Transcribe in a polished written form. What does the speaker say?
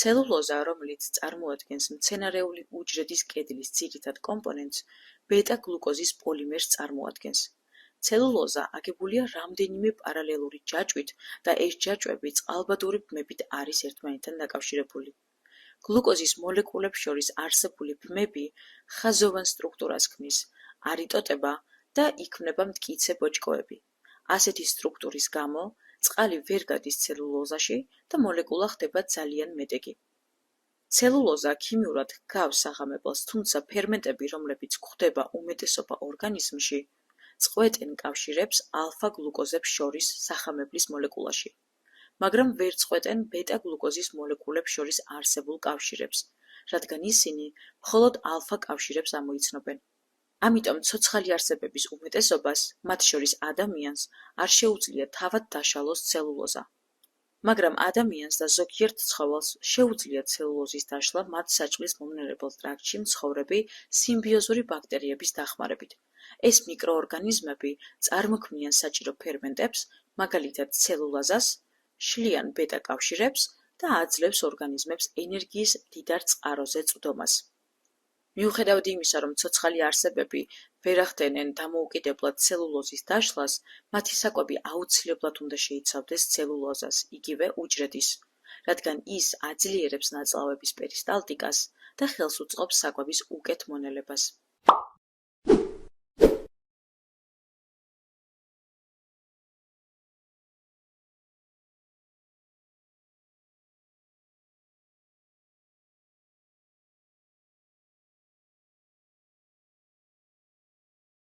ცელულოზა, რომელიც წარმოადგენს მცენარეული უჯრედის კედლის ძირითად კომპონენტს, ბეტა-გლუკოზის პოლიმერს წარმოადგენს. ცელულოზა აგებულია რამდენიმე პარალელური ჯაჭვით და ეს ჯაჭვები წყალბადური ბმებით არის ერთმანეთთან დაკავშირებული. გლუკოზის მოლეკულებს შორის არსებული ბმები ხაზოვან სტრუქტურას ქმნის, არიტოტება და იქმნება მტკიცე ბოჭკოები. ასეთი სტრუქტურის გამო წყალი ვერ გადის ცელულოზაში და მოლეკულა ხდება ძალიან მეტეგი. ცელულოზა ქიმიურად ჰგავს საღამებელს, თუმცა ფერმენტები, რომლებიც გვხვდება უმეტესობა ორგანიზმში, წყვეტენ კავშირებს ალფა-გლუკოზებს შორის სახამებლის მოლეკულაში, მაგრამ ვერ წყვეტენ ბეტა-გლუკოზის მოლეკულებს შორის არსებულ კავშირებს, რადგან ისინი მხოლოდ ალფა კავშირებს ამოიცნობენ. ამიტომ ცოცხალი არსებების უმეტესობას, მათ შორის ადამიანს, არ შეუძლია თავად დაშალოს ცელულოზა. მაგრამ ადამიანს და ზოგიერთ ცხოველს შეუძლია ცელულოზის დაშლა მათ საჭმლის მომნელებელ ტრაქტში მცხოვრები სიმბიოზური ბაქტერიების დახმარებით. ეს მიკროორგანიზმები წარმოქმნიან საჭირო ფერმენტებს, მაგალითად ცელულოზას, შლიან ბეტა კავშირებს და აძლევს ორგანიზმებს ენერგიის მდიდარ წყაროზე წვდომას. მიუხედავად იმისა, რომ ცოცხალი არსებები ვერ ახდენენ დამოუკიდებლად ცელულოზის დაშლას, მათი საკვები აუცილებლად უნდა შეიცავდეს ცელულოზას, იგივე უჯრედის, რადგან ის აძლიერებს ნაწლავების პერისტალტიკას და ხელს უწყობს საკვების უკეთ მონელებას.